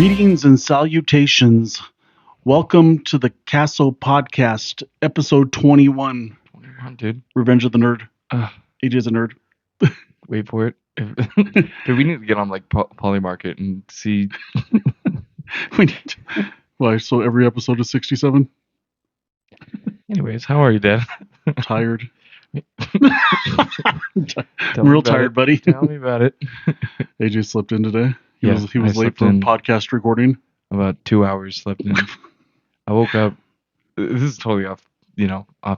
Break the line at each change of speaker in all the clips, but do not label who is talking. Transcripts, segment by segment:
Greetings and salutations. Welcome to the Casso podcast, episode 21.
21, dude.
Revenge of the Nerd. AJ's a nerd.
Wait for it. Dude, we need to get on like Polymarket and see.
We need to. Why? So every episode is 67?
Anyways, how are you, Dad?
Tired. I'm
Tell me
real
about
tired,
it.
buddy.
Tell me about it.
AJ slept in today. He
Yeah,
was
I
late
slept
for
in.
podcast recording.
About 2 hours slept in. I woke up. This is totally off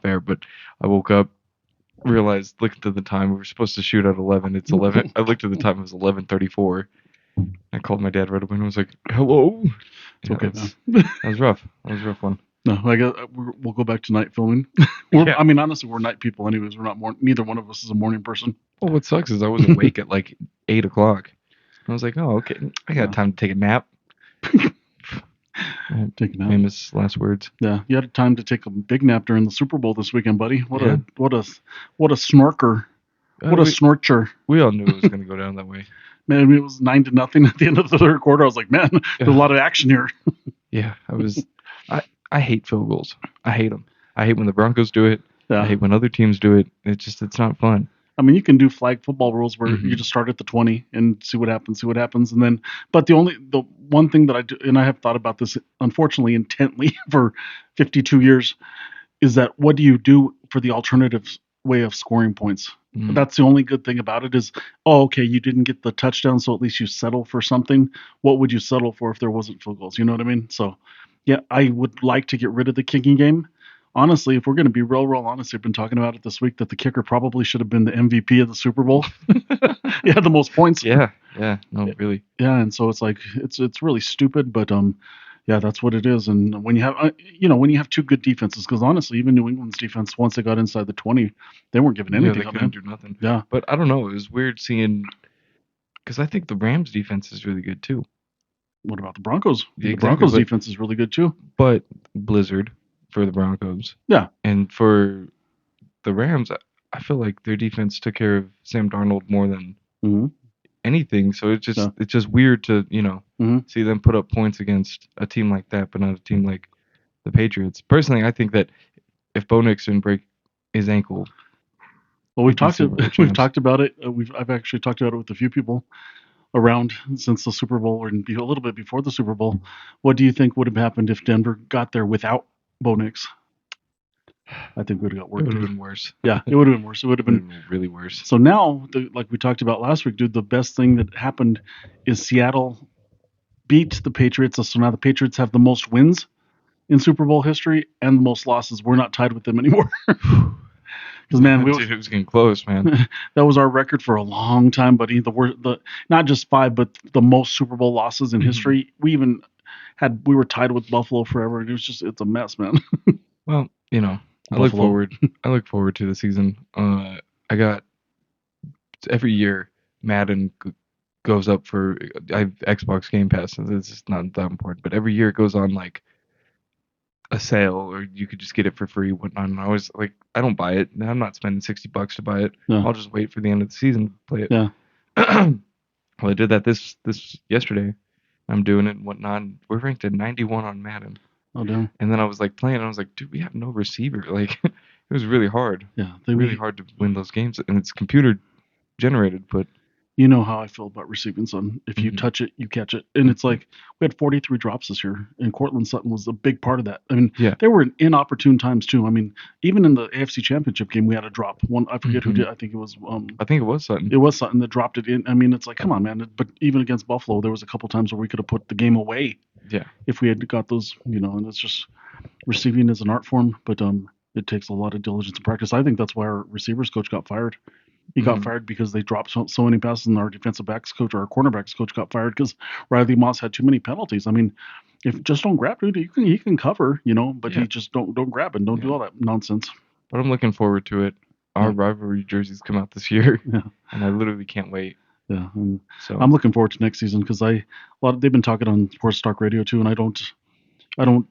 air, but I woke up, realized, looked at the time. We were supposed to shoot at 11. It's 11. I looked at the time. It was 11:34. I called my dad right away and I was like, "Hello."
It's okay, man.
That was rough. That was a rough one.
No, we'll go back to night filming.
Yeah.
I mean, honestly, we're night people anyways. We're not neither one of us is a morning person.
Well, what sucks is I was awake at like 8 o'clock. I was like, "Oh, okay. I got time to take a nap."
Take a nap.
Famous last words.
Yeah, you had time to take a big nap during the Super Bowl this weekend, buddy. What
Yeah.
a snorker. What a snorcher.
We all knew it was going to go down that way.
Man, I mean, it was 9-0 at the end of the third quarter. I was like, man, there's a lot of action here.
Yeah, I hate field goals. I hate them. I hate when the Broncos do it.
Yeah.
I hate when other teams do it. It's not fun.
I mean, you can do flag football rules where
Mhm.
you just start at the 20 and see what happens, and then, but the one thing that I do, and I have thought about this, unfortunately, intently for 52 years, is that what do you do for the alternative way of scoring points?
Mhm.
That's the only good thing about it is, okay, you didn't get the touchdown, so at least you settle for something. What would you settle for if there wasn't field goals? You know what I mean? So, yeah, I would like to get rid of the kicking game. Honestly, if we're going to be real honest, we've been talking about it this week that the kicker probably should have been the MVP of the Super Bowl. He had the most points.
Yeah, no, really.
Yeah, and so it's like it's really stupid, but yeah, that's what it is. And when you have two good defenses, because honestly, even New England's defense, once they got inside the 20, they weren't giving
Yeah,
anything
they
up,
couldn't
man.
do nothing.
Yeah.
But I don't know. It was weird seeing, because I think the Rams defense is really good too.
What about the Broncos?
Yeah,
The
exactly,
Broncos
but-
defense is really good too.
But Blizzard for the Broncos.
Yeah.
And for the Rams, I feel like their defense took care of Sam Darnold more than
Mm-hmm.
anything. So it's
Yeah.
just weird to
Mhm.
see them put up points against a team like that, but not a team like the Patriots. Personally, I think that if Bo Nix didn't break his ankle,
Well,
We can see more
we've
chance.
talked about it. I've actually talked about it with a few people around since the Super Bowl and a little bit before the Super Bowl. What do you think would have happened if Denver got there without Bo Nix? I think we would have got
it
worked.
would have been worse.
Yeah, it would have been worse. It would have
It would
been.
have been really worse.
So now, like we talked about last week, dude, the best thing that happened is Seattle beat the Patriots. So now the Patriots have the most wins in Super Bowl history and the most losses. We're not tied with them anymore. Because man,
Dude, it was getting close, man.
that was our record for a long time, buddy. The not just 5, but the most Super Bowl losses in
Mhm.
history. We were tied with Buffalo forever. And it's a mess, man.
Well, I
Buffalo.
look forward to the season. I got every year Madden goes up for I have Xbox Game Pass. So it's just not that important, but every year it goes on like a sale, or you could just get it for free, whatnot. And I was like, I don't buy it. I'm not spending $60 to buy it.
Yeah.
I'll just wait for the end of the season to play it.
Yeah.
Well, I did that this yesterday. I'm doing it and whatnot. And we're ranked at 91 on Madden.
Oh damn.
And then I was like playing, and I was like, dude, we have no receiver. Like, it was really hard.
Yeah.
Really hard to win those games. And it's computer generated, but
You know how I feel about receiving, son. If you
Mhm.
touch it, you catch it. And it's like we had 43 drops this year, and Cortland Sutton was a big part of that. I mean,
Yeah.
there were inopportune times too. I mean, even in the AFC Championship game, we had a drop. One, I forget who
Mhm.
did. I think it was
I think it was Sutton.
it was Sutton that dropped it in. I mean, it's like, come on, man. But even against Buffalo, there was a couple times where we could have put the game away
Yeah.
if we had got those. And it's just receiving is an art form, but it takes a lot of diligence and practice. I think that's why our receivers coach got fired. He got
Mhm.
fired because they dropped so many passes, and our defensive backs coach or our cornerbacks coach got fired because Riley Moss had too many penalties. I mean, if just don't grab, dude, he can cover, but
Yeah.
he just don't grab and don't do
Yeah.
all that nonsense.
But I'm looking forward to it. Our
Yeah.
rivalry jerseys come out this year,
Yeah,
and I literally can't wait.
yeah. And
So
I'm looking forward to next season because they've been talking on Sports Talk Radio too, and I don't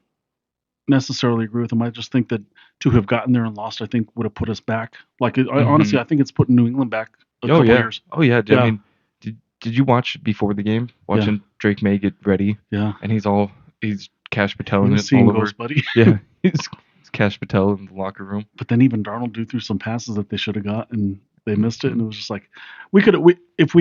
necessarily agree with them. I just think that to have gotten there and lost, I think would have put us back. Honestly, I think it's putting New England back a couple years.
Oh yeah.
Yeah.
I mean, Did you watch before the game?
Yeah,
Watching Drake May get ready,
yeah.
and he's Cash
He
Patel in
was
it all
seeing
over.
ghosts, buddy.
Yeah, he's Cash Patel in the locker room.
But then even Darnold drew through some passes that they should have got, and they missed it.
Hmm.
And it was just like we could we if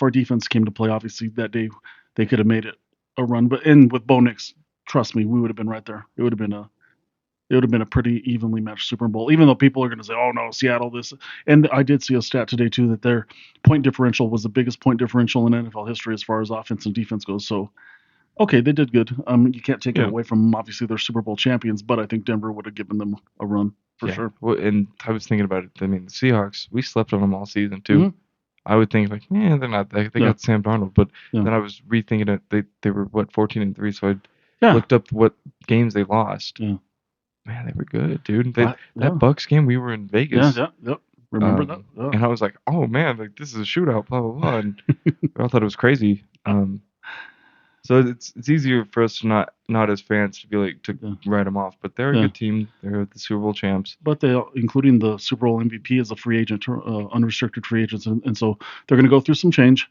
our defense came to play, obviously that day they could have made it a run. But and with Bo Nix, trust me, we would have been right there. It would have been a pretty evenly matched Super Bowl. Even though people are going to say, "Oh no, Seattle this," and I did see a stat today too that their point differential was the biggest point differential in NFL history as far as offense and defense goes. So okay, they did good. You can't take it
Yeah,
away from them. Obviously, they're Super Bowl champions, but I think Denver would have given them a run for
yeah.
sure.
Well, and I was thinking about it. I mean, the Seahawks, we slept on them all season too.
Hmm.
I would think like, man, they're not. They
Yeah,
got Sam Darnold, but
yeah,
then I was rethinking it. They were what 14-3, so I
yeah,
looked up what games they lost.
yeah.
Man, they were good, dude.
Yeah,
That Bucks game, we were in
yeah,
Vegas,
yeah, yep. Remember that? Yeah,
and I was like, oh man, like this is a shootout, blah blah blah, and I thought it was crazy. So it's easier for us to not as fans to be like to
yeah,
write them off, but they're a
yeah.
good team. They're the Super Bowl champs.
But they, including the Super Bowl MVP, as a free agent, unrestricted free agents, and so they're going to go through some change.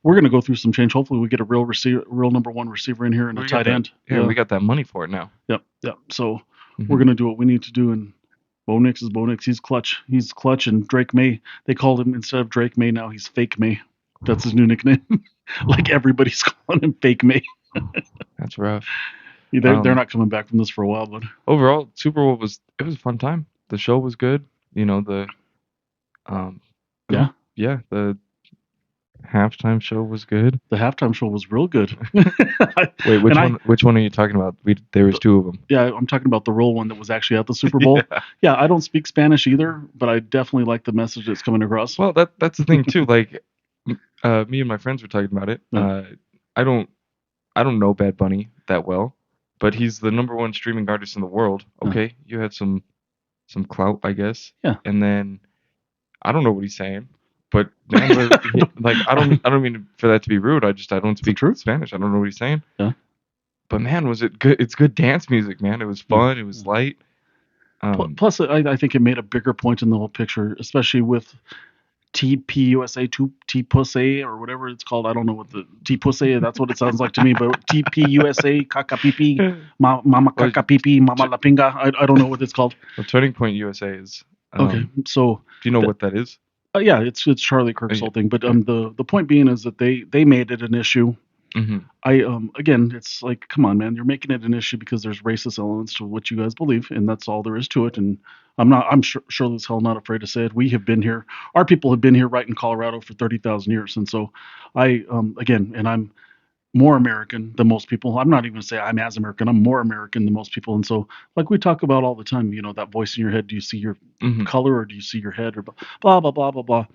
We're going to go through some change. Hopefully, we get a real receiver, real number one receiver in here and a
We got
tight
that.
end.
Yeah,
Yeah,
we got that money for it now.
yep, yep. So we're
Hmm.
going to do what we need to do. And Bo Nix is Bo Nix. He's clutch. He's clutch. And Drake May, they called him instead of Drake May now he's Fake May. That's his new nickname. Like everybody's calling him Fake May.
That's rough.
They're not coming back from this for a while, but
Overall, Super Bowl was it was a fun time. The show was good. You know um
yeah,
yeah, the halftime show was good.
the halftime show was real good.
Wait,
And I,
which one are you talking about? There was two of them.
yeah, I'm talking about the real one that was actually at the Super Bowl.
Yeah.
Yeah, I don't speak Spanish either, but I definitely like the message that's coming across.
Well, that's the thing too. Like, me and my friends were talking about it.
Yeah,
I don't I don't know Bad Bunny that well, but he's the number one streaming artist in the world.
yeah,
Okay, you had some clout, I guess.
yeah.
And then I don't know what he's saying, but man, like I don't mean for that to be rude. I don't
It's the
speak
truth.
Spanish. I don't know what he's saying.
Yeah,
But man, was it good? It's good dance music, man. It was
yeah.
fun. It was light.
Plus, I think it made a bigger point in the whole picture, especially with TPUSA, T Pussy, or whatever it's called. I don't know what the T Pussy, that's what it sounds like to me, but TPUSA, Kaka Pipi, Mama
Well,
Kaka Pipi, Mama La Pinga. I don't know what it's called.
Turning Point USA is.
Okay, so
Do you know
th-
what that is?
yeah, it's Charlie Kirk's
Yeah.
whole thing, but the point being is that they made it an issue.
Hmm.
I again, it's like, come on, man, you're making it an issue because there's racist elements to what you guys believe, and that's all there is to it. And I'm sure as hell not afraid to say it. We have been here, our people have been here right in Colorado for 30,000 years, and so I again, and I'm more American than most people. I'm not even gonna say I'm as American. I'm more American than most people. And so, like we talk about all the time, that voice in your head. Do you see your
Hmm.
color or do you see your head or blah blah blah blah blah?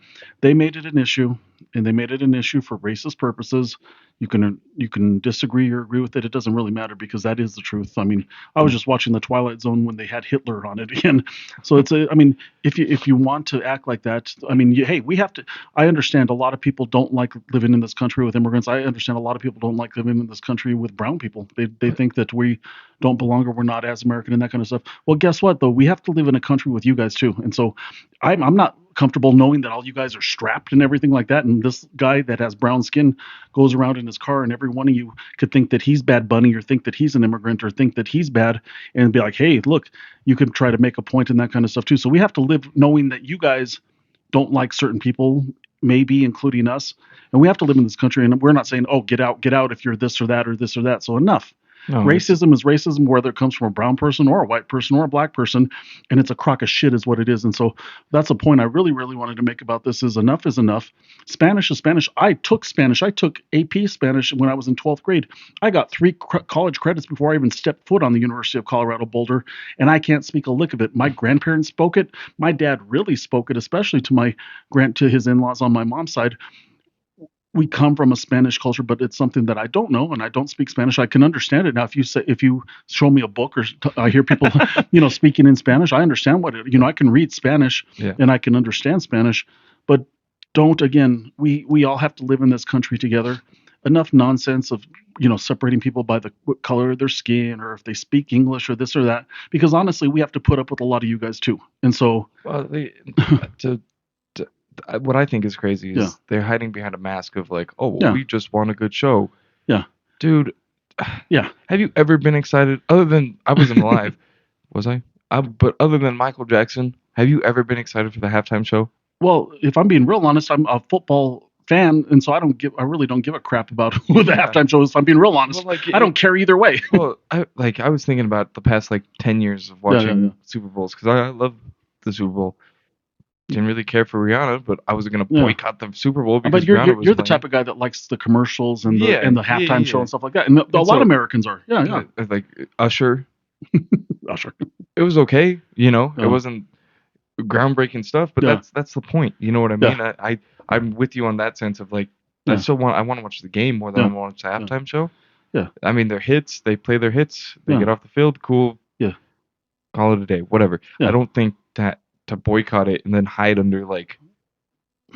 They made it an issue, and they made it an issue for racist purposes. You can disagree or agree with it. It doesn't really matter because that is the truth. I mean, I was just watching the Twilight Zone when they had Hitler on it again. So it's a. I mean, if you want to act like that, I mean, hey, we have to. I understand a lot of people don't like living in this country with immigrants. I understand a lot of people don't like living in this country with brown people. They think that we don't belong or we're not as American and that kind of stuff. Well, guess what though? We have to live in a country with you guys too. And so I'm not comfortable knowing that all you guys are strapped and everything like that. And this guy that has brown skin goes around in his car, and every one of you could think that he's Bad Bunny or think that he's an immigrant or think that he's bad and be like, hey, look, you could try to make a point and that kind of stuff too. So we have to live knowing that you guys don't like certain people, maybe including us, and we have to live in this country. And we're not saying, oh, get out if you're this or that or this or that. So enough.
No,
Racism is racism, whether it comes from a brown person or a white person or a black person, and it's a crock of shit, is what it is. And so that's a point I really, really wanted to make about this: is enough is enough. Spanish is Spanish. I took Spanish. I took AP Spanish when I was in 12th grade. I got three college credits before I even stepped foot on the University of Colorado Boulder, and I can't speak a lick of it. My grandparents spoke it. My dad really spoke it, especially to his in-laws on my mom's side. We come from a Spanish culture, but it's something that I don't know, and I don't speak Spanish. I can understand it now. If you show me a book, or I hear people, speaking in Spanish, I understand what it. I can read Spanish
yeah.
and I can understand Spanish, but don't again. We all have to live in this country together. Enough nonsense of separating people by the color of their skin or if they speak English or this or that. Because honestly, we have to put up with a lot of you guys too, and so
Well, to what I think is crazy
Yeah,
is they're hiding behind a mask of like, oh, well,
yeah,
we just want a good show,
yeah,
dude.
yeah.
Have you ever been excited? Other than I wasn't alive, was I? But other than Michael Jackson, have you ever been excited for the halftime show?
Well, if I'm being real honest, I'm a football fan, and so I really don't give a crap about who the
Yeah.
halftime show is. If I'm being real
Well,
honest,
like
I don't care either way.
well, I was thinking about the past like 10 years of
Yeah, yeah, yeah,
watching Super Bowls because I love the Super Bowl. Didn't really care for Rihanna, but I wasn't gonna
yeah.
boycott the Super Bowl
But
because Rihanna was
you're the type
playing.
of guy that likes the commercials and
Yeah,
the
yeah,
halftime show
yeah.
and stuff like that, and a
And
lot of
so,
Americans are. Yeah, yeah.
like Usher,
Usher.
it was okay. It
Yeah,
wasn't groundbreaking stuff, but
yeah,
that's the point. You know what I
yeah,
mean? I'm with you on that sense of like
yeah,
I want to watch the game more than I
yeah,
want to watch the
yeah,
halftime show.
yeah,
I mean, their hits, they play their hits, they
yeah,
get off the field, cool,
yeah,
call it a day, whatever. I
yeah.
don't think that to boycott it and then hide under like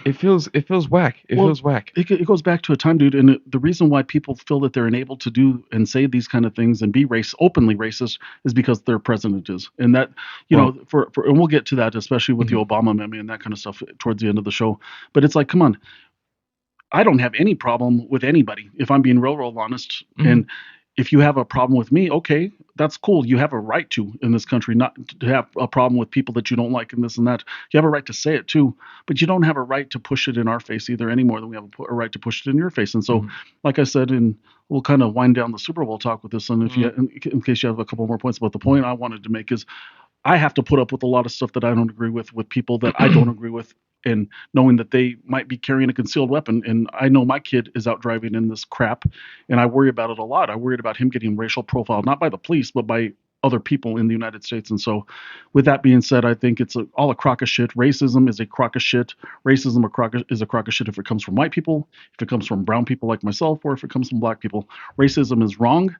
it feels whack. It
Well,
feels whack.
it goes back to a time, dude, and the reason why people feel that they're enabled to do and say these kind of things and be openly racist is because their president is, and that
Well,
and we'll get to that, especially with the
mhm,
Obama meme and that kind of stuff towards the end of the show. But it's like, come on, I don't have any problem with anybody if I'm being real honest.
mhm,
And if you have a problem with me, okay, that's cool. You have a right to in this country not to have a problem with people that you don't like and this and that. You have a right to say it too, but you don't have a right to push it in our face either any more than we have a right to push it in your face. And so,
mhm,
like I said, and we'll kind of wind down the Super Bowl talk with this. And if you,
mhm,
in case you have a couple more points, but the point I wanted to make is I have to put up with a lot of stuff that I don't agree with people that I don't agree with, and knowing that they might be carrying a concealed weapon. And I know my kid is out driving in this crap, and I worry about it a lot. I worried about him getting racial profiled, not by the police, but by other people in the United States. And so, with that being said, I think it's all a crock of shit. Racism is a crock of shit. Racism is a crock of shit if it comes from white people, if it comes from brown people like myself, or if it comes from black people. Racism is wrong.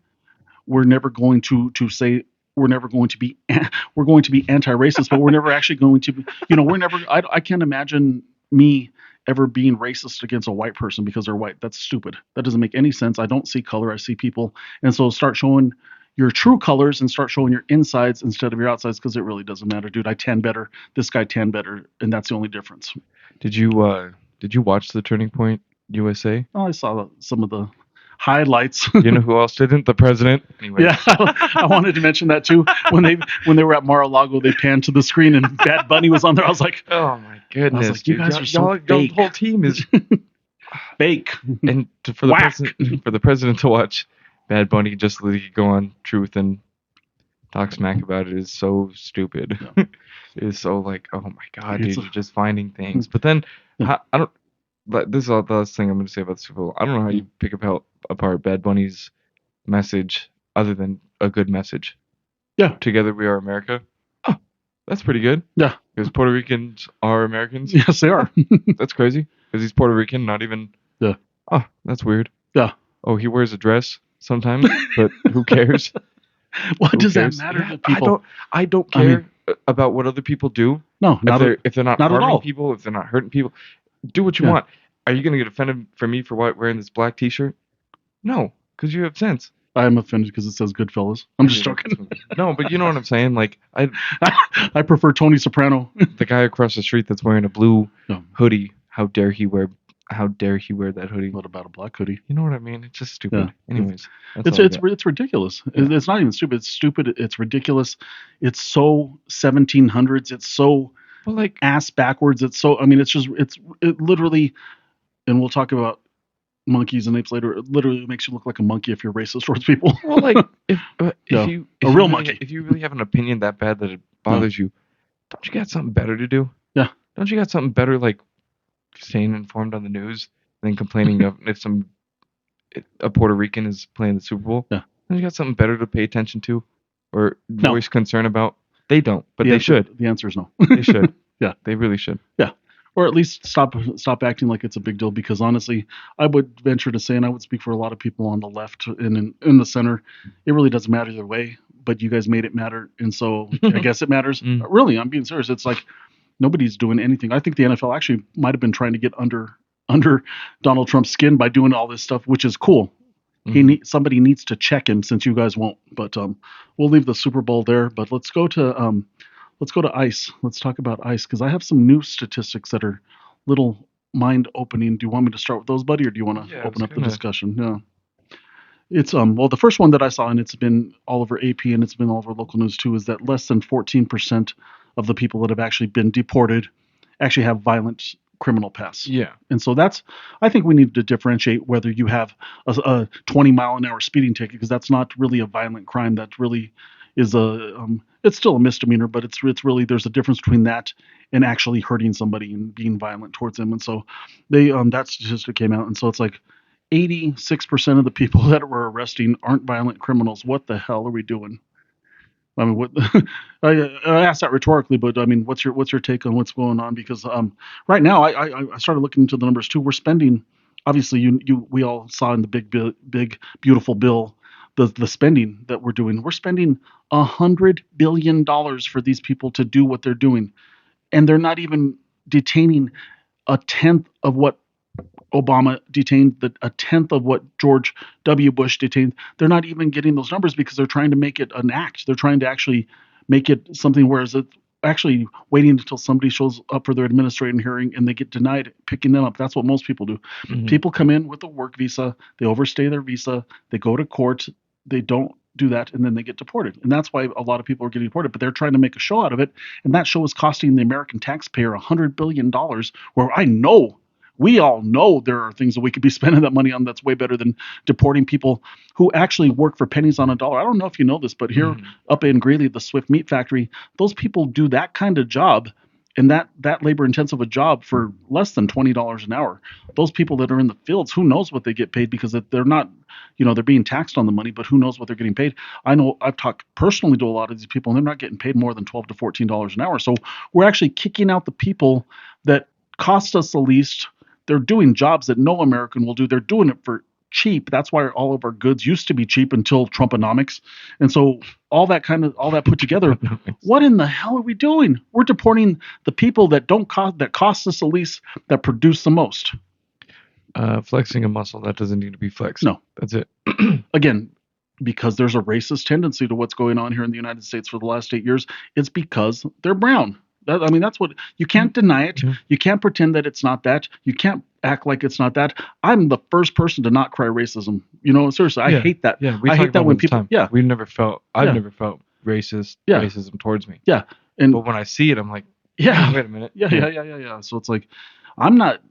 We're never going to say we're never going to be we're going to be anti-racist, but we're never actually going to be, we're never I can't imagine me ever being racist against a white person because they're white. That's stupid. That doesn't make any sense. I don't see color, I see people. And so start showing your true colors and start showing your insides instead of your outsides, because it really doesn't matter, dude. I tan better, this guy tan better, and that's the only difference.
did you watch the Turning Point USA?
Oh, I saw some of the highlights.
You know who else didn't? The president. Anyways.
Yeah, I wanted to mention that too. When they were at Mar-a-Lago, they panned to the screen and Bad Bunny was on there.
Oh my
I was
goodness,
like, you
dude!
guys are so
Y'all, the
fake,
whole team is
fake,
for the
whack.
president to watch Bad Bunny just like go on Truth and talk smack about it is so stupid.
Yeah,
It is so like, oh my god,
it's
dude,
a,
you're just finding things. But then,
yeah,
I don't. But this is all the last thing I'm going to say about the Super Bowl. I don't know how
yeah,
you pick apart Bad Bunny's message other than a good message.
yeah,
Together we are America. Oh, that's pretty good.
yeah.
Because Puerto Ricans are Americans.
Yes, they are.
That's crazy. Because he's Puerto Rican, not even.
Yeah,
Oh, that's weird.
yeah.
Oh, he wears a dress sometimes, but who cares?
What
Who
does that
cares?
matter
Yeah,
to people?
I don't
I mean,
care about what other people do.
no,
If they're not
not at
harming
all.
people, if they're not hurting people, do what you
Yeah,
want. Are you gonna get offended for me for wearing this black T-shirt? No, because you have sense.
I am offended because it says Goodfellas. I'm just joking.
No, but you know what I'm saying. Like
I prefer Tony Soprano.
the guy across the street that's wearing a blue
No,
hoodie. How dare he wear that hoodie?
what about a black hoodie?
You know what I mean? It's just
Yeah,
stupid. Anyways, that's
it's
all I
it's
got.
it's ridiculous.
Yeah.
It's not even stupid. It's stupid. It's ridiculous. It's so 1700s. It's so
But like,
ass backwards. It's so. I mean, it literally. And we'll talk about monkeys and apes later. It literally makes you look like a monkey if you're racist towards people.
well, like
Yeah, a
if you
real
really
monkey.
if you really have an opinion that bad that it
Yeah,
bothers you, don't you got something better to do?
yeah,
Don't you got something better like staying informed on the news than complaining of if a Puerto Rican is playing the Super Bowl?
yeah.
Don't you got something better to pay attention to or
No,
voice concern about? They don't, but
the
they
answer
should.
the answer is no.
They should.
Yeah,
They really should.
yeah. Or at least stop acting like it's a big deal. Because honestly, I would venture to say, and I would speak for a lot of people on the left and in the center, it really doesn't matter either way. But you guys made it matter, and so I guess it matters.
Mm.
Really, I'm being serious. It's like nobody's doing anything. I think the NFL actually might have been trying to get under Donald Trump's skin by doing all this stuff, which is cool.
Mhm.
Somebody needs to check him since you guys won't. But we'll leave the Super Bowl there. But let's go to ice. Let's talk about ice because I have some new statistics that are little mind opening. Do you want me to start with those, buddy, or do you want to
Yeah, I
open
was
up the
gonna.
discussion? Yeah. It's well, the first one that I saw, and it's been all over AP and it's been all over local news too, is that less than 14% of the people that have actually been deported actually have violent criminal past.
Yeah.
And so that's, I think we need to differentiate whether you have a 20-mile-an-hour speeding ticket, because that's not really a violent crime. That really is it's still a misdemeanor, but it's really, there's a difference between that and actually hurting somebody and being violent towards them. And so that statistic came out, and so it's like 86% of the people that we're arresting aren't violent criminals. What the hell are we doing? I mean, what I asked that rhetorically, but I mean, what's your take on what's going on? Because right now, I started looking into the numbers too. We're spending, obviously, we all saw in the big beautiful bill, the spending that we're doing. We're spending $100 billion for these people to do what they're doing, and they're not even detaining a tenth of what Obama detained, a tenth of what George W. Bush detained. They're not even getting those numbers because they're trying to make it an act. They're trying to actually make it something, whereas it's actually waiting until somebody shows up for their administrative hearing and they get denied picking them up. That's what most people do.
Hmm.
People come in with a work visa, they overstay their visa, they go to court, they don't do that, and then they get deported. And that's why a lot of people are getting deported, but they're trying to make a show out of it. And that show is costing the American taxpayer $100 billion, where we all know there are things that we could be spending that money on that's way better than deporting people who actually work for pennies on a dollar. I don't know if you know this, but here
Hmm.
up in Greeley, the Swift Meat Factory, those people do that kind of job and that labor intensive a job for less than $20 an hour. Those people that are in the fields, who knows what they get paid, because they're not, they're being taxed on the money, but who knows what they're getting paid. I know I've talked personally to a lot of these people, and they're not getting paid more than $12 to $14 an hour. So we're actually kicking out the people that cost us the least. They're doing jobs that no American will do. They're doing it for cheap. That's why all of our goods used to be cheap until Trumponomics. And so all that put together, what in the hell are we doing? We're deporting the people that don't cost us the least, that produce the most.
Flexing a muscle that doesn't need to be flexed.
No.
That's it.
Again, because there's a racist tendency to what's going on here in the United States for the last 8 years. It's because they're brown. That's what, you can't deny it.
Yeah.
You can't pretend that it's not that. You can't act like it's not that. I'm the first person to not cry racism. Seriously, I hate that.
Yeah, we
I
talk
hate that
about it
when
all the
people,
time.
yeah,
I've
yeah,
never felt
yeah,
racism towards me.
yeah,
But
and
when I see it, I'm like,
yeah,
wait a minute.
yeah. So it's like, I'm not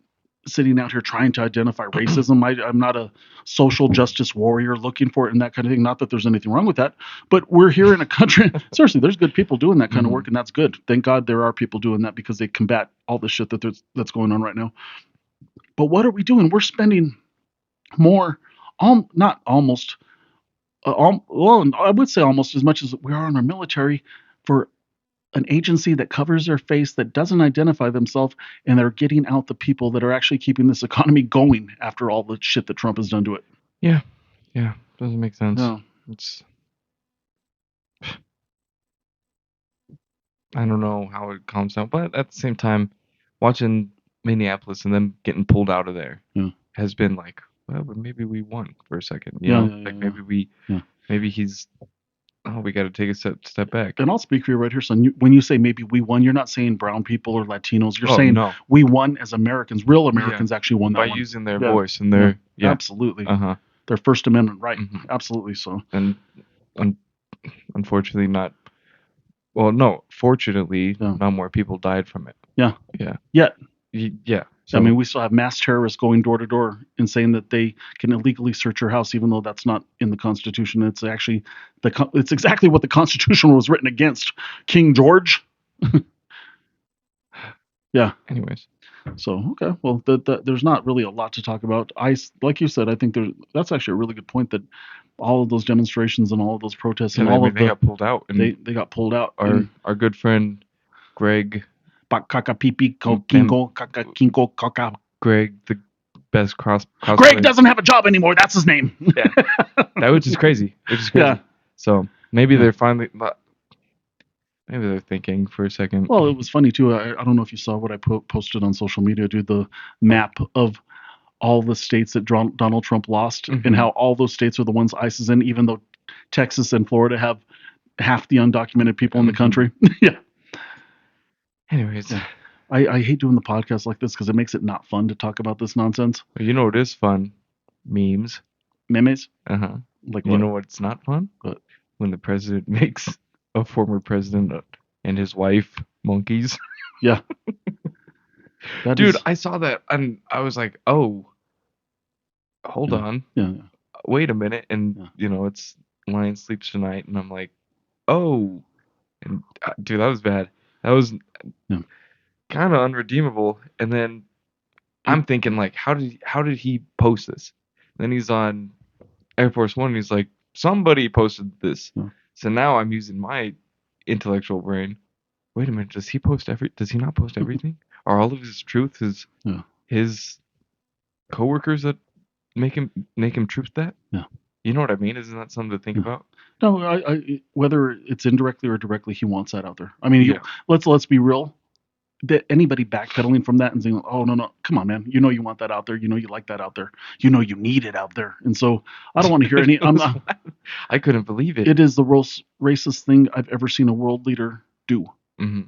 sitting out here trying to identify racism. I'm not a social justice warrior looking for it and that kind of thing. Not that there's anything wrong with that, but we're here in a country. Seriously, there's good people doing that kind of
Hmm.
work, and that's good. Thank God there are people doing that, because they combat all the shit that's going on right now. But what are we doing? We're spending more, not almost, well, I would say almost as much as we are on our military, for an agency that covers their face, that doesn't identify themselves, and they're getting out the people that are actually keeping this economy going after all the shit that Trump has done to it.
Yeah, yeah, doesn't make sense.
Yeah.
It's I don't know how it calms down, but at the same time, watching Minneapolis and them getting pulled out of there
Yeah.
has been like, well, but maybe we won for a second,
Yeah.
like
Yeah. Yeah.
maybe he's, oh, we got to take a step back.
And I'll speak for you right here, son. When you say maybe we won, you're not saying brown people or Latinos. You're
Oh
saying
no,
we won as Americans. Real
yeah,
Americans actually won
by
that one.
using their
Yeah.
voice and
Yeah.
their
Absolutely.
uh-huh,
Their First Amendment right.
hmm
Absolutely. So.
and un- unfortunately not. Well, no, fortunately,
Yeah.
not more people died from it.
Yeah.
Yeah,
Yet.
yeah.
I
So
mean, we still have mass terrorists going door to door and saying that they can illegally search your house, even though that's not in the Constitution. It's actually it's exactly what the Constitution was written against. King George. Yeah.
anyways,
So okay, well, there's not really a lot to talk about. Like you said, I think that's actually a really good point, that all of those demonstrations and all of those protests
yeah,
and
I
all
mean
of
they got pulled out, and
they got pulled out.
our
And
our good friend Greg,
kaka pipi
and
kinko kaka kinko kaka.
Greg, the best
Greg
cosplay.
doesn't have a job anymore. That's his name.
Yeah, that which is crazy. Which is crazy.
Yeah.
So maybe
Yeah.
they're finally, maybe they're thinking for a second.
Well, it was funny too. I don't know if you saw what I posted on social media, dude. The map of all the states that Donald Trump lost, and
Mhm.
how all those states are the ones ICE is in, even though Texas and Florida have half the undocumented people in the
Mhm.
country. Yeah.
Anyways,
Yeah. I hate doing the podcast like this because it makes it not fun to talk about this nonsense.
You know what is fun? Memes.
Memes,
Uh-huh.
like
You
what?
know what's not fun?
But
When the president makes a former president and his wife monkeys.
yeah, that
Dude,
is
I saw that and I was like, "Oh, hold
yeah,
on.
yeah,
Wait a minute." And,
yeah,
it's Lion Sleeps Tonight and I'm like, "Oh." And dude, that was bad. That was
yeah.
kind of unredeemable. And then
It,
I'm thinking like, how did he post this? Then he's on Air Force One and he's like, somebody posted this.
yeah,
So now I'm using my intellectual brain. Wait a minute, does he not post everything? Are all of his truth
yeah,
his coworkers that make him truth that?
yeah.
You know what I mean? Isn't that something to think
Yeah.
about?
No, whether it's indirectly or directly, he wants that out there. I mean,
Yeah.
let's be real. That anybody backpedaling from that and saying, "Oh no, no, come on, man! You know you want that out there. You know you like that out there. You know you need it out there." And so I don't want to hear any.
It was I couldn't believe it.
It is the most racist thing I've ever seen a world leader do.
Hmm.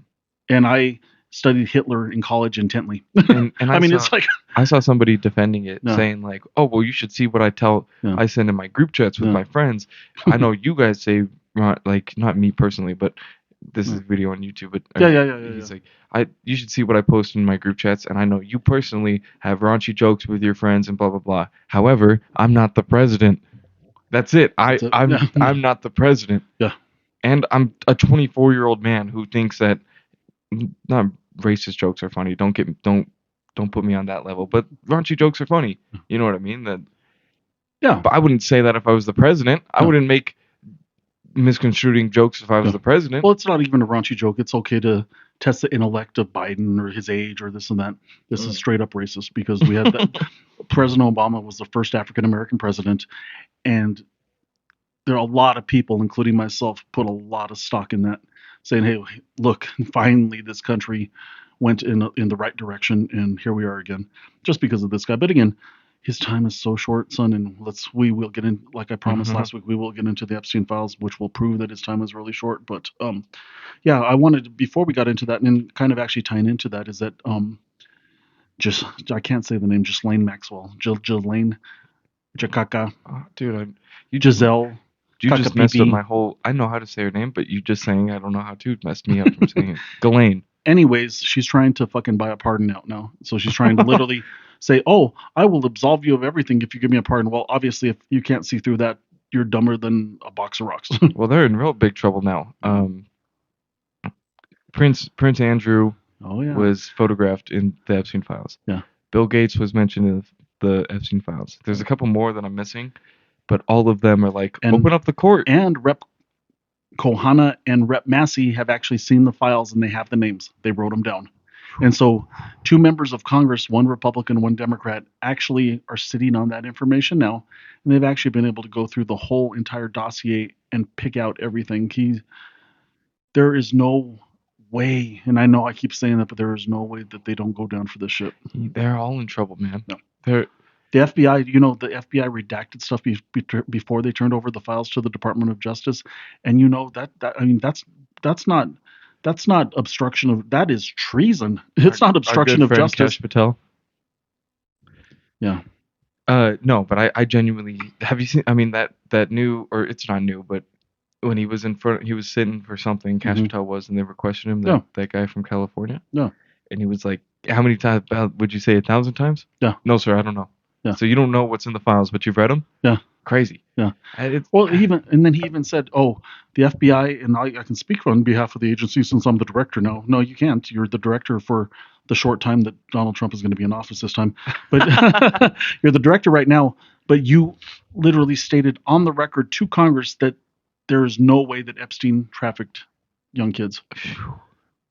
And I studied Hitler in college intently.
And
I
I
mean,
saw
it's like,
I saw somebody defending it,
no,
saying like, "Oh, well, you should see what
no,
I send in my group chats with
no,
my friends. I know you guys say like not me personally, but this is
no.
a video on YouTube. But
Yeah, yeah, yeah, yeah, yeah.
he's like, you should see what I post in my group chats, and I know you personally have raunchy jokes with your friends and blah blah blah. However, I'm not the president. That's it.
That's it.
I'm
Yeah,
I'm not the president,
yeah,
and I'm a 24-year-old man who thinks that not racist jokes are funny. Don't put me on that level. But raunchy jokes are funny. You know what I mean?
yeah.
But I wouldn't say that if I was the president. I
No,
wouldn't make misconstruing jokes if I was
yeah.
the president.
Well, it's not even a raunchy joke. It's okay to test the intellect of Biden or his age or this and that. This is
Mm.
straight up racist because we had that. President Obama was the first African American president, and there are a lot of people, including myself, put a lot of stock in that, saying, "Hey, look, finally this country went in the right direction, and here we are again, just because of this guy." But again, his time is so short, son, and we will get in. Like I promised
Mhm.
last week, we will get into the Epstein files, which will prove that his time is really short. But yeah, I wanted before we got into that, and kind of actually tying into that is that just I can't say the name, Ghislaine Maxwell, Ghislaine Jakaka,
Dude, you just
Giselle
you just messed up
Kakapipi.
my whole. I know how to say her name, but you just saying I don't know how to messed me up from saying it. Ghislaine.
Anyways, she's trying to fucking buy a pardon out now. So she's trying to literally say, "Oh, I will absolve you of everything if you give me a pardon." Well, obviously, if you can't see through that, you're dumber than a box of rocks.
Well, they're in real big trouble now. Prince Andrew
Oh yeah,
was photographed in the Epstein files.
yeah.
Bill Gates was mentioned in the Epstein files. There's a couple more that I'm missing, but all of them are like,
And
open up the court.
and Rep Kohana and Rep Massey have actually seen the files and they have the names. They wrote them down. And so, two members of Congress, one Republican, one Democrat, actually are sitting on that information now, and they've actually been able to go through the whole entire dossier and pick out everything. There is no way, and I know I keep saying that, but there is no way that they don't go down for this shit.
They're all in trouble, man.
No.
They're
The FBI, the FBI redacted stuff before they turned over the files to the Department of Justice, and I mean that's not obstruction of that is treason. It's not
our
obstruction
good
of
friend
justice.
Cash Patel.
Yeah.
No, but I genuinely have you seen? I mean that new, or it's not new, but when he was in front, he was sitting for something. Cash
Hmm.
Patel was, and they were questioning him.
Yeah.
That guy from California,
Yeah.
and he was like, "How many times? Would you say 1,000 times?"
Yeah.
No, sir, I don't know.
Yeah.
So you don't know what's in the files, but you've read them.
Yeah.
Crazy.
Yeah.
It's
Well, then he even said, "Oh, the FBI and I can speak on behalf of the agency since I'm the director now." No, you can't. You're the director for the short time that Donald Trump is going to be in office this time. But you're the director right now. But you literally stated on the record to Congress that there is no way that Epstein trafficked young kids.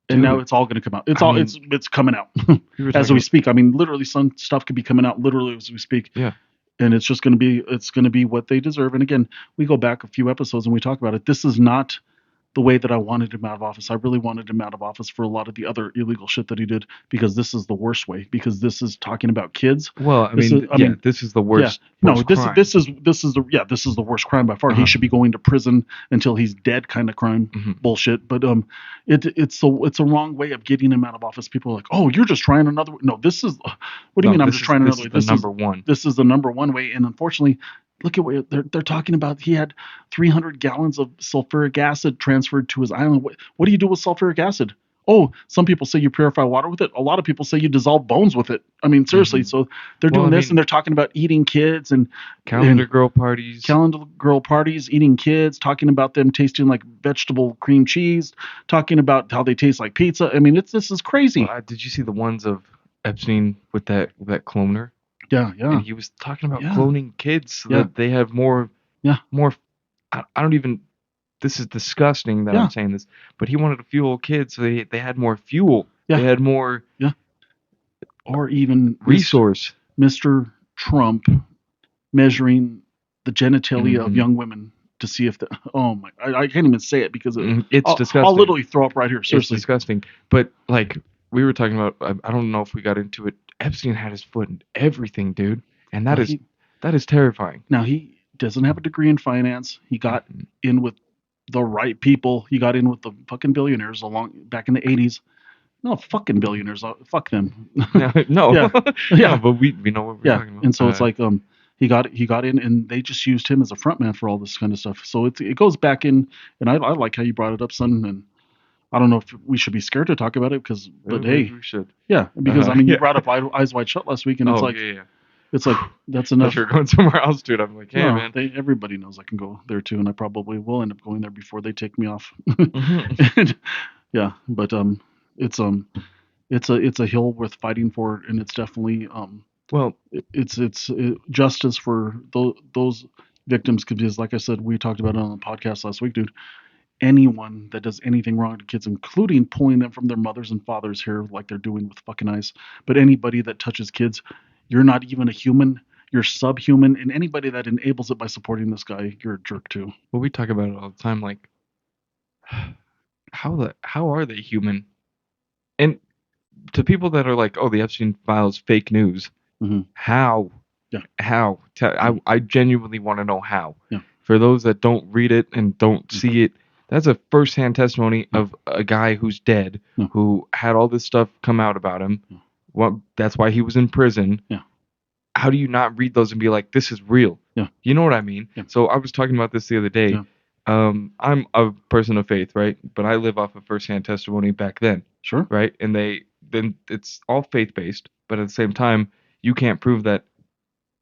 And now
Dude,
it's all going to come out.
I mean,
It's coming out
we were
as
talking.
we speak. I mean, literally, some stuff could be coming out literally as we speak.
Yeah.
And it's going to be what they deserve. And again, we go back a few episodes and we talk about it. This is not the way that I wanted him out of office. I really wanted him out of office for a lot of the other illegal shit that he did, because this is the worst way. Because this is talking about kids.
Well, I
This
mean,
is, I
yeah,
mean,
this is the
yeah, no,
worst crime.
this is the worst crime by far. He
Uh-huh.
should be going to prison until he's dead, kind of crime
Hmm.
bullshit. But it's a wrong way of getting him out of office. People are like, oh, you're just trying another way. No, this is, what do you
No,
mean? I'm just trying
this
another
is
way.
the number one.
This is the number one way. And unfortunately, look at what they're talking about. He had 300 gallons of sulfuric acid transferred to his island. What do you do with sulfuric acid? Oh, some people say you purify water with it. A lot of people say you dissolve bones with it. I mean, seriously.
Hmm.
So they're
Well, I
doing this, and
mean,
they're talking about eating kids and
calendar girl parties.
calendar girl parties, eating kids, talking about them tasting like vegetable cream cheese, talking about how they taste like pizza. I mean, this is
Well,
crazy.
did you see the ones of Epstein with that cloner?
Yeah,
And
yeah,
he was talking about
yeah,
cloning kids so
yeah,
that they have
yeah,
more. I don't even. This is disgusting that I'm
yeah,
saying this, but he wanted to fuel kids so they had more fuel. They
yeah,
had more
yeah. Or even
resource.
Mr. Trump measuring the genitalia of
Hmm.
young women to see if the, oh my, I can't even say it because
It's
I'll
disgusting.
literally throw up right here.
It's
Seriously.
disgusting. But like we were talking about, I don't know if we got into it. Epstein had his foot in everything, dude, and
Well, he
that is terrifying.
now he doesn't have a degree in finance. He got
Mhm.
in with the right people. He got in with the fucking billionaires along back in the 80s. No, fucking billionaires. Fuck them.
No, no,
Yeah,
no.
yeah,
But we know what we're
yeah.
talking about.
And so it's like he got in, and they just used him as a front man for all this kind of stuff. So it goes back in, and I like how you brought it up, son. And I don't know if we should be scared to talk about it, because, but hey,
We should.
yeah, because I mean, you
Yeah.
brought up Eyes Wide Shut last week, and
Oh yeah, yeah.
it's like that's
Thought
enough.
you were going somewhere else, dude. I'm like, yeah,
No,
man.
everybody knows I can go there too, and I probably will end up going there before they take me off.
Hmm.
And, yeah, but it's it's a hill worth fighting for, and it's definitely
Well,
justice for those victims, because like I said, we talked about it on the podcast last week, dude. Anyone that does anything wrong to kids, including pulling them from their mothers and fathers here, like they're doing with fucking ICE, but anybody that touches kids, you're not even a human. You're subhuman, and anybody that enables it by supporting this guy, you're a jerk too.
we talk about it all the time. Like, how are they human? And to people that are like, oh, the Epstein files fake news.
Hmm.
How?
Yeah,
How?
yeah,
I genuinely want to know how.
yeah,
For those that don't read it and don't
yeah,
see it, that's a first-hand testimony
yeah,
of a guy who's dead,
yeah,
who had all this stuff come out about him.
yeah,
Well, that's why he was in prison.
yeah,
How do you not read those and be like, this is real?
yeah,
You know what I mean?
yeah,
So I was talking about this the other day.
yeah.
I'm a person of faith, right? But I live off of first-hand testimony back then,
Sure,
right? And then it's all faith-based, but at the same time, you can't prove that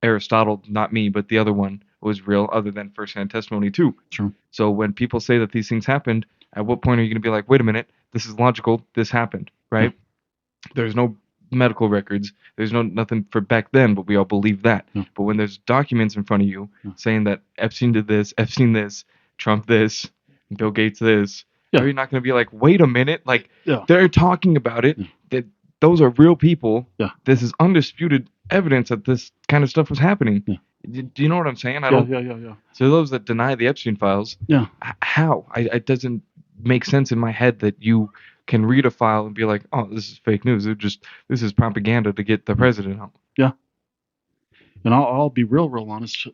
Aristotle, not me, but the other one was real, other than first-hand testimony too.
sure,
So when people say that these things happened, at what point are you going to be like, wait a minute, this is logical, this happened,
yeah,
right? There's no medical records, there's no nothing for back then, but we all believe that.
yeah,
But when there's documents in front of you
yeah,
saying that Epstein did this, Epstein this, Trump this, Bill Gates this, how
yeah,
are you not going to be like, wait a minute, like
yeah,
they're talking about it,
yeah,
that those are real people.
yeah,
This is undisputed evidence that this kind of stuff was happening.
yeah,
Do you know what I'm saying? I
yeah,
don't.
yeah, yeah, yeah,
So those that deny the Epstein files,
yeah.
how? It doesn't make sense in my head that you can read a file and be like, oh, this is fake news. This is propaganda to get the president out.
Yeah. And I'll be real honest.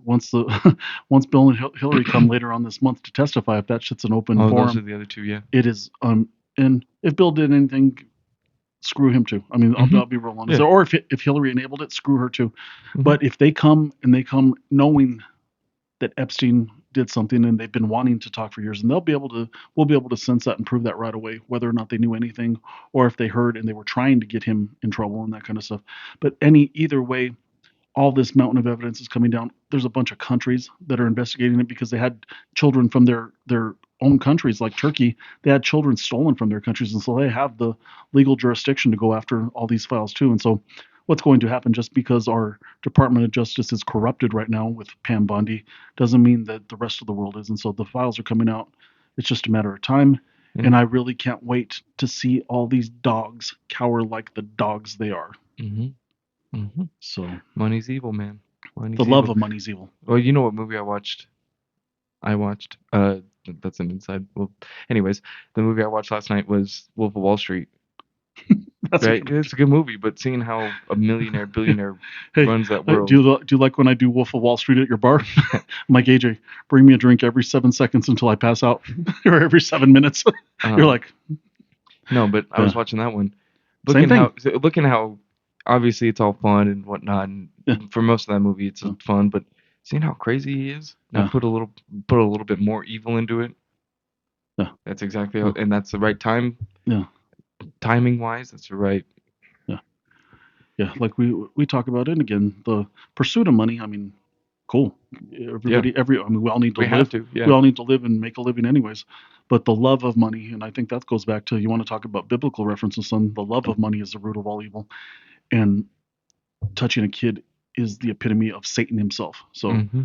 Once the once Bill and Hillary come later on this month to testify, if that shit's an open
Oh, those
forum,
are the other two, yeah.
it is. And if Bill did anything, screw him too. I mean,
Hmm.
I'll be real honest.
Yeah.
Or if Hillary enabled it, screw her too.
Hmm.
But if they come, and they come knowing that Epstein did something, and they've been wanting to talk for years, and we'll be able to sense that and prove that right away, whether or not they knew anything, or if they heard and they were trying to get him in trouble and that kind of stuff. But either way, all this mountain of evidence is coming down. There's a bunch of countries that are investigating it, because they had children from their own countries, like Turkey. They had children stolen from their countries, and so they have the legal jurisdiction to go after all these files too. And so, what's going to happen, just because our Department of Justice is corrupted right now with Pam Bondi, doesn't mean that the rest of the world is. And so the files are coming out. It's just a matter of time.
Yeah.
And I really can't wait to see all these dogs cower like the dogs they are.
Hmm. Hmm.
So
Money's evil, man.
the
Money's
love
evil.
of money's evil.
Well, you know what movie I watched? that's an inside. Well, anyways, the movie I watched last night was Wolf of Wall Street.
That's a
Right,
good
it's a good movie, but seeing how a millionaire billionaire
Hey,
runs that
do
world.
you like when I do Wolf of Wall Street at your bar? I'm like, AJ, bring me a drink every 7 seconds until I pass out, or every 7 minutes. You're
um,
like,
no, but I
yeah,
was watching that one,
same thing.
looking how obviously it's all fun and whatnot, and
Yeah,
for most of that movie it's
yeah,
fun, but seeing how crazy he is, now
yeah,
put a little bit more evil into it.
yeah,
That's exactly
yeah,
how, and that's the right
yeah,
timing wise. That's the right.
yeah. Yeah, like we talk about it and again. The pursuit of money. I mean, cool.
Yeah,
I mean, we all need to
we have
live.
to.
We
Yeah.
all need to live and make a living, anyways. But the love of money, and I think that goes back to you want to talk about biblical references. Son, the love of money is the root of all evil, and touching a kid is the epitome of Satan himself. So
Hmm.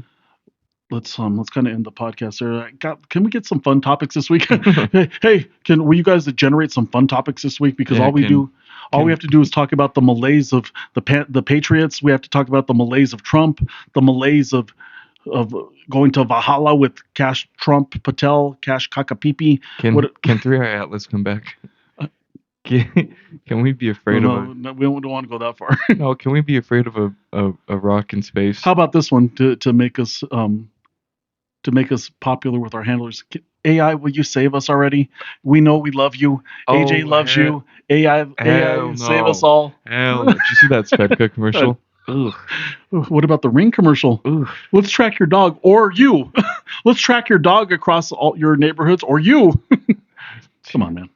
let's kind of end the podcast there. Can we get some fun topics this week? Hey, can will you guys generate some fun topics this week? Because
Yeah.
all we
Can
have to do is talk about the malaise of the Patriots. We have to talk about the malaise of Trump, the malaise of going to Valhalla with Cash Trump Patel, Cash Kakapipi. What?
can 3 Eye Atlas come back? Can we be
No,
afraid of
no,
a
no, we don't want to go that far.
no? Can we be afraid of a rock in space?
How about this one to make us popular with our handlers? AI, will you save us already? We know we love you. AJ
Oh,
loves you. AI,
hell
save us
no.
all.
Hell no. Did you see that Svedka commercial? Ugh.
What about the Ring commercial?
Ugh.
Let's track your dog or you. Let's track your dog across all your neighborhoods or you. Come on, man.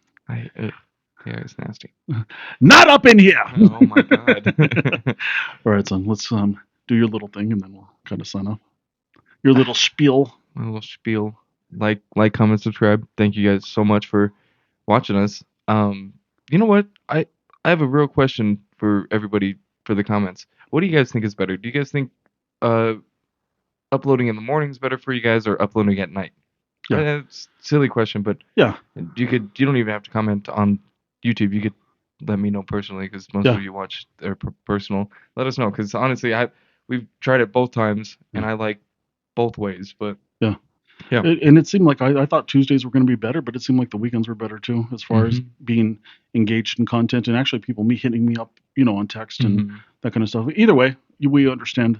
Yeah, it's nasty.
Not up in here.
Oh my god.
All right, son. Let's do your little thing and then we'll kind of sign off. Your little spiel.
My little spiel. Comment, subscribe. Thank you guys so much for watching us. You know what? I have a real question for everybody for the comments. What do you guys think is better? Do you guys think uh uploading in the morning is better for you guys or uploading at night?
Yeah.
It's a silly question, but
Yeah.
you don't even have to comment on YouTube. You could let me know personally because most
Yeah.
of you watch their personal. Let us know because honestly, we've tried it both times and
Yeah.
I like both ways. But
Yeah.
yeah,
And it seemed like I thought Tuesdays were going to be better, but it seemed like the weekends were better too, as far as
hmm
being engaged in content and actually people hitting me up, on text and
hmm
that kind of stuff. Either way, we understand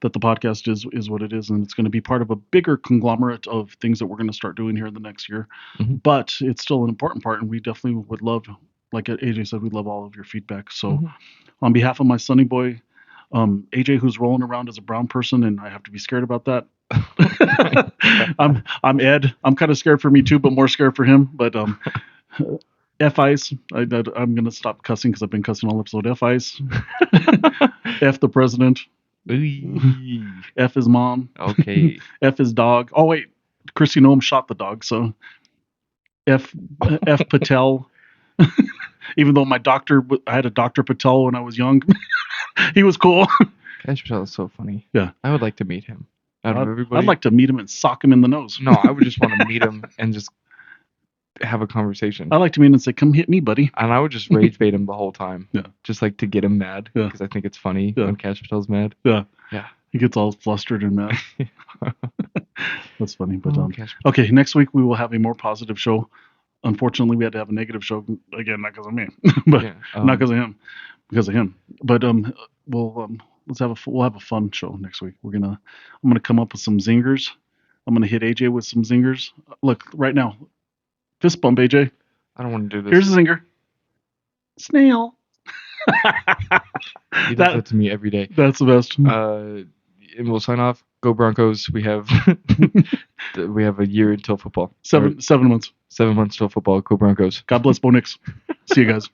that the podcast is what it is, and it's going to be part of a bigger conglomerate of things that we're going to start doing here in the next year.
hmm
But it's still an important part, and we definitely would love, like AJ said, we'd love all of your feedback. So
hmm
on behalf of my sunny boy, AJ, who's rolling around as a brown person, and I have to be scared about that. I'm Ed. I'm kind of scared for me too, but more scared for him. But F ice. I'm gonna stop cussing because I've been cussing all episode. F ice. F the president. F his mom.
Okay.
F his dog. Oh wait, Christy Noam shot the dog. So F F Patel. Even though I had a Dr. Patel when I was young. He was cool.
Cash Patel is so funny.
Yeah.
I would like to meet him. Out of
I'd
everybody,
like to meet him and sock him in the nose.
no, I would just want to meet him and just have a conversation.
I'd like to meet him and say, "Come hit me, buddy."
And I would just rage bait him the whole time.
Yeah.
Just like to get him mad.
Yeah.
Because I think it's funny
Yeah.
when Cash Patel's mad.
Yeah.
Yeah.
He gets all flustered and mad. That's funny. But
Cash
okay, next week we will have a more positive show. Unfortunately, we had to have a negative show again, not because of me, but
Yeah,
not because of him, because of him. But we'll we'll have a fun show next week. I'm gonna come up with some zingers. I'm gonna hit AJ with some zingers. Look, right now, fist bump, AJ.
I don't want to do this.
Here's a zinger. Snail.
He does that to me every day.
That's the best.
And we'll sign off. Go Broncos. We have we have a year until football.
7 months.
7 months till football. Go Broncos.
God bless Bo Nix. See you guys.